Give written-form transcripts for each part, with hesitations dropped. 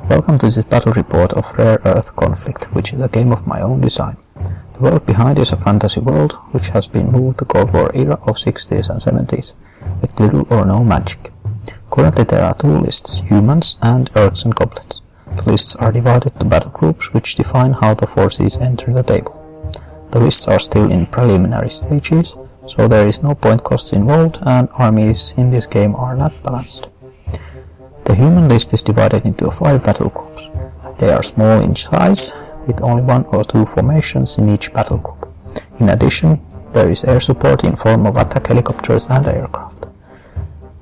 Welcome to this battle report of Rare Earth Conflict, which is a game of my own design. The world behind is a fantasy world, which has been moved to the Cold War era of 60s and 70s, with little or no magic. Currently there are two lists, humans and Orcs and Goblins. The lists are divided to battle groups, which define how the forces enter the table. The lists are still in preliminary stages, so there is no point costs involved, and armies in this game are not balanced. The human list is divided into 5 battle groups. They are small in size, with only 1 or 2 formations in each battle group. In addition, there is air support in form of attack helicopters and aircraft.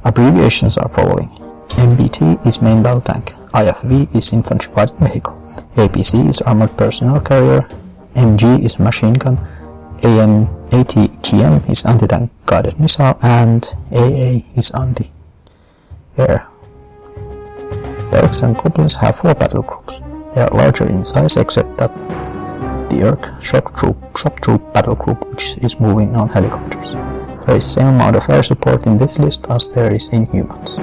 Abbreviations are following. MBT is main battle tank, IFV is infantry fighting vehicle, APC is armored personnel carrier, MG is machine gun, ATGM is anti-tank guided missile, and AA is anti-air. The Orcs and Goblins have 4 battle groups. They are larger in size, except that the Orc shock troop battle group, which is moving on helicopters. There is the same amount of air support in this list as there is in humans.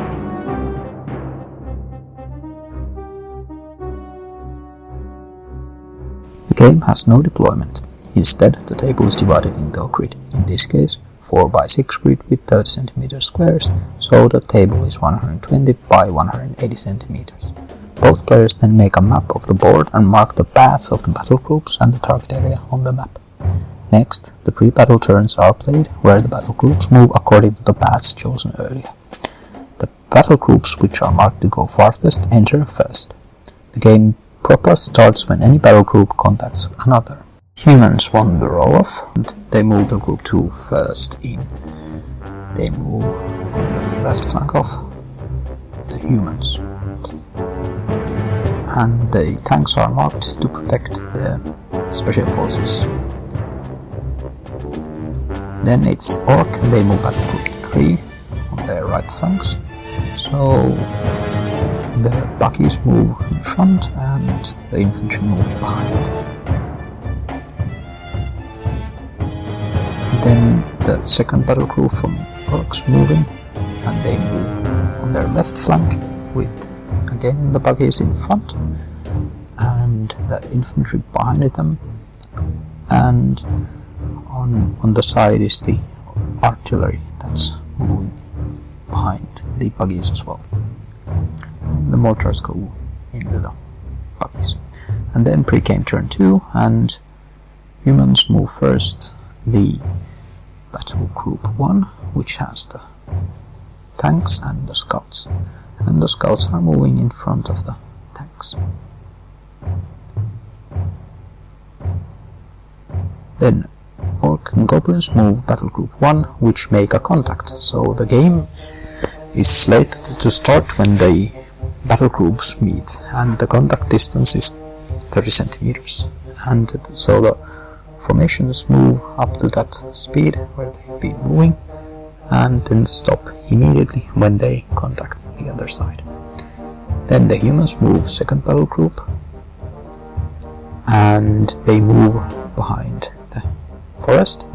The game has no deployment. Instead, the table is divided into a grid, in this case 4x6 grid with 30 cm squares, so the table is 120 by 180 cm. Both players then make a map of the board and mark the paths of the battle groups and the target area on the map. Next, the pre-battle turns are played, where the battle groups move according to the paths chosen earlier. The battle groups which are marked to go farthest enter first. The game proper starts when any battle group contacts another. Humans won the roll-off, and they move the group 2 first in. They move on the left flank of the humans. And the tanks are marked to protect the special forces. Then it's Orc, and they move battle group 3 on their right flanks. So the buggies move in front and the infantry moves behind. Then the second battle group from Orcs moving, and they move on their left flank with again the buggies in front and the infantry behind them, and on the side is the artillery that's moving behind the buggies as well. And the mortars go into the buggies. And then pre-game turn 2, and humans move first the battle group 1, which has the tanks and the scouts. And the scouts are moving in front of the tanks. Then Orc and Goblins move battle group 1, which make a contact. So the game is slated to start when the battle groups meet, and the contact distance is 30 centimeters. And so the formations move up to that speed where they've been moving, and then stop immediately when they contact the other side. Then the humans move second battle group, and they move behind the forest,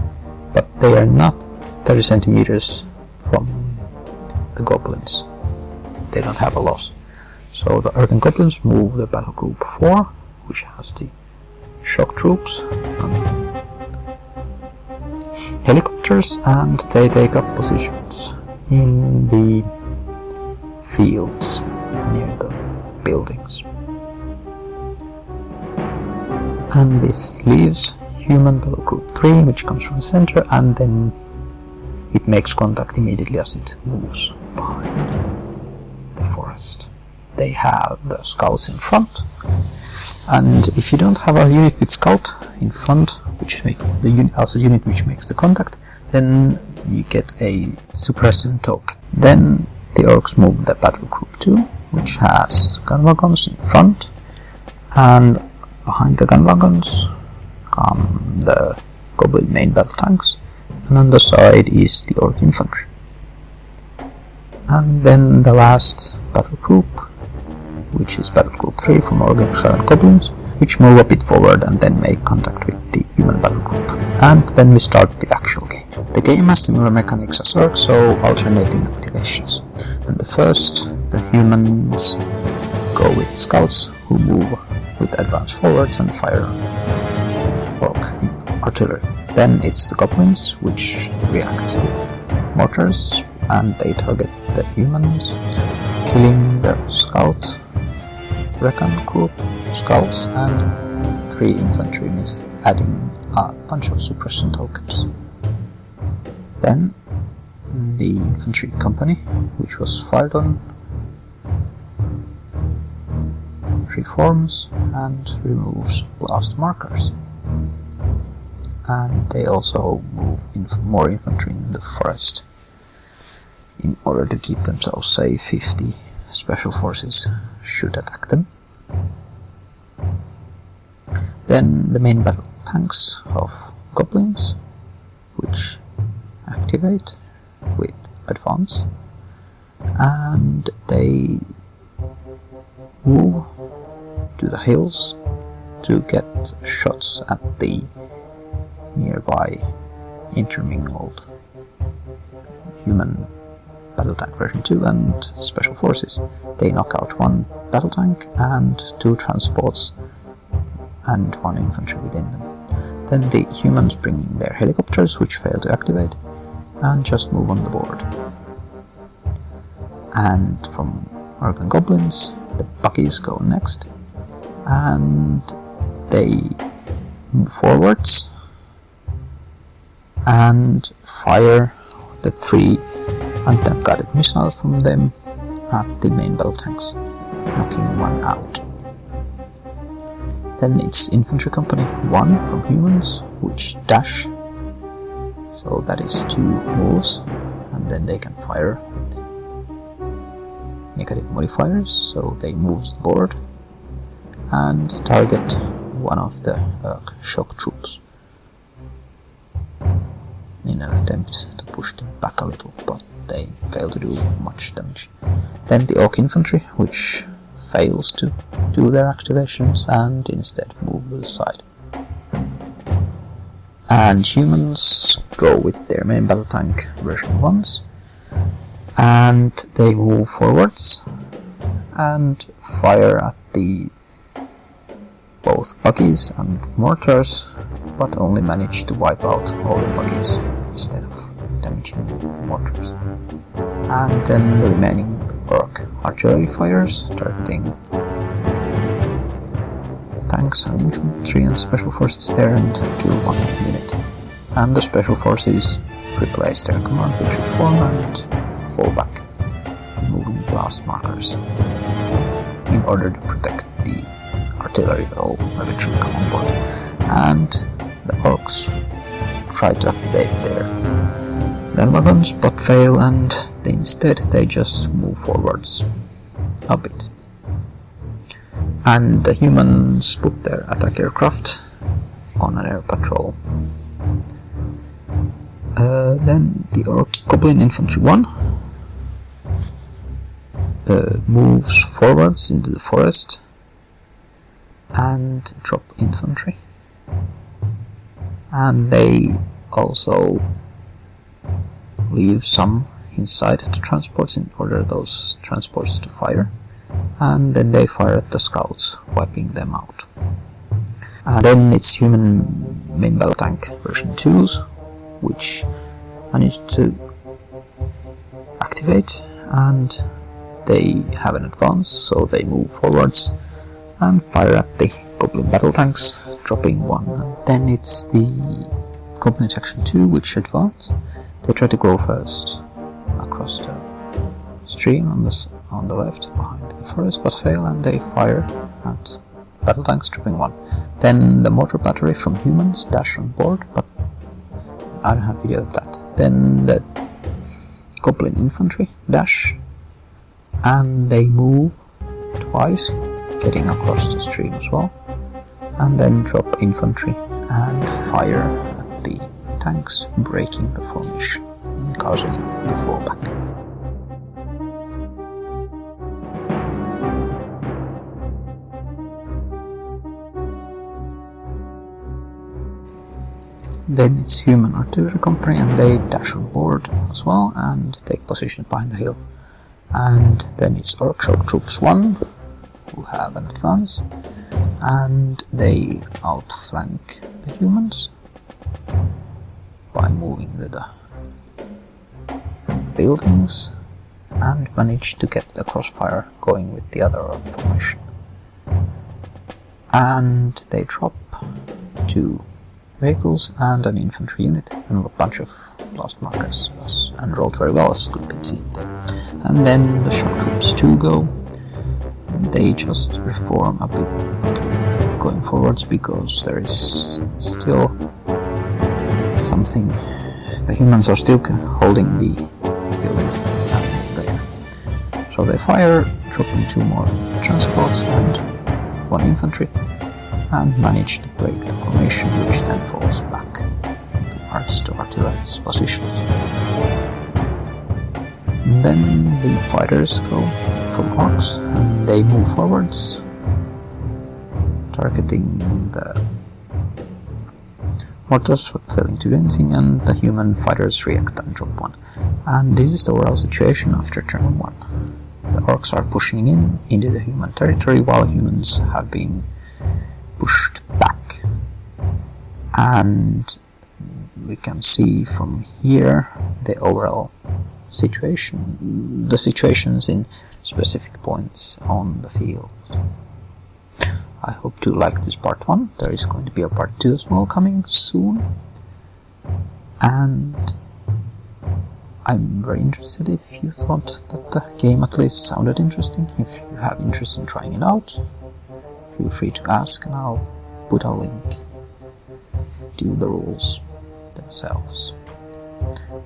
but they are not 30 centimeters from the Goblins. They don't have a loss. So the Orc and Goblins move the battle group 4, which has the shock troops and helicopters, and they take up positions in the fields near the buildings. And this leaves human battle group 3, which comes from the center, and then it makes contact immediately as it moves behind the forest. They have the scouts in front, and if you don't have a unit with scout in front, which make the unit as a unit which makes the contact, then you get a suppressant token. Then the Orcs move the battle group 2, which has gun wagons in front, and behind the gun wagons come the Goblin main battle tanks, and on the side is the Orc infantry. And then the last battle group, which is battle group 3 from Orcs and Goblins, which move a bit forward and then make contact with the human battle group. And then we start the actual game. The game has similar mechanics as Orcs, so alternating activations. And the first, the humans go go with scouts, who move with advance forwards and fire orc artillery. Then it's the goblins, which react with mortars, and they target the humans, killing the scout recon group scouts and 3 infantry units, adding a bunch of suppression tokens. Then the infantry company, which was fired on, reforms and removes blast markers. And they also move more infantry in the forest in order to keep themselves safe if the special forces should attack them. Then the main battle tanks of goblins, which activate with advance, and they move to the hills to get shots at the nearby intermingled human battle tank version 2 and special forces. They knock out 1 battle tank and 2 transports and 1 infantry within them. Then the humans bring in their helicopters, which fail to activate, and just move on the board. And from Orcs and Goblins, the buggies go next, and they move forwards and fire the 3 anti-guided missiles from them at the main battle tanks, knocking 1 out. Then it's infantry company 1 from humans, which dash, so that is 2 moves, and then they can fire with negative modifiers, so they move to the board and target one of the shock troops in an attempt to push them back a little, but they fail to do much damage. Then the Orc infantry, which fails to do their activations and instead move to the side. And humans go with their main battle tank version 1s, and they move forwards and fire at the both buggies and mortars, but only manage to wipe out all the buggies instead of damaging the mortars. And then the remaining Orc artillery fires, targeting tanks and infantry and special forces there and kill 1 unit. And the special forces replace their command with reform and fall back, removing blast markers in order to protect the artillery that will eventually come on board. And the Orcs try to activate their wagons but fail, and instead they just move forwards a bit. And the humans put their attack aircraft on an air patrol. Then the Goblin Infantry 1 moves forwards into the forest and drop infantry. And they also leave some inside the transports in order those transports to fire, and then they fire at the scouts, wiping them out. And then it's human main battle tank version 2s, which managed to activate, and they have an advance, so they move forwards and fire at the Goblin battle tanks, dropping 1. And then it's the Goblin section 2, which advance. They try to go first across the stream on the left behind the forest, but fail, and they fire at battle tanks, dropping 1. Then the mortar battery from humans dash on board, but I don't have video of that. Then the Goblin infantry dash, and they move twice, getting across the stream as well, and then drop infantry and fire at the tanks, breaking the formation and causing the fallback. Then it's human artillery company, and they dash on board as well and take position behind the hill. And then it's Orc shock troops 1, who have an advance, and they outflank the humans by moving the buildings and manage to get the crossfire going with the other formation. And they drop 2 vehicles and an infantry unit and a bunch of blast markers, and rolled very well, as could be seen there. And then the shock troops 2 go. They just reform a bit going forwards because there is still something. The humans are still holding the buildings that they have there. So they fire, dropping 2 more transports and 1 infantry, and manage to break the formation, which then falls back towards the artillery's positions. And then the fighters go from Orcs, and they move forwards, targeting the mortars but failing to do anything, and the human fighters react and drop 1. And this is the overall situation after turn 1. The Orcs are pushing into the human territory, while humans have been pushed back. And we can see from here the overall situation, the situations in specific points on the field. I hope you liked this part 1. There is going to be a part 2 as well coming soon. And I'm very interested if you thought that the game at least sounded interesting. If you have interest in trying it out, feel free to ask, and I'll put a link to the rules themselves.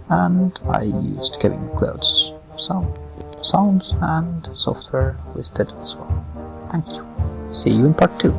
And I used Kevin MacLeod's sounds and software listed as well. Thank you. See you in part 2.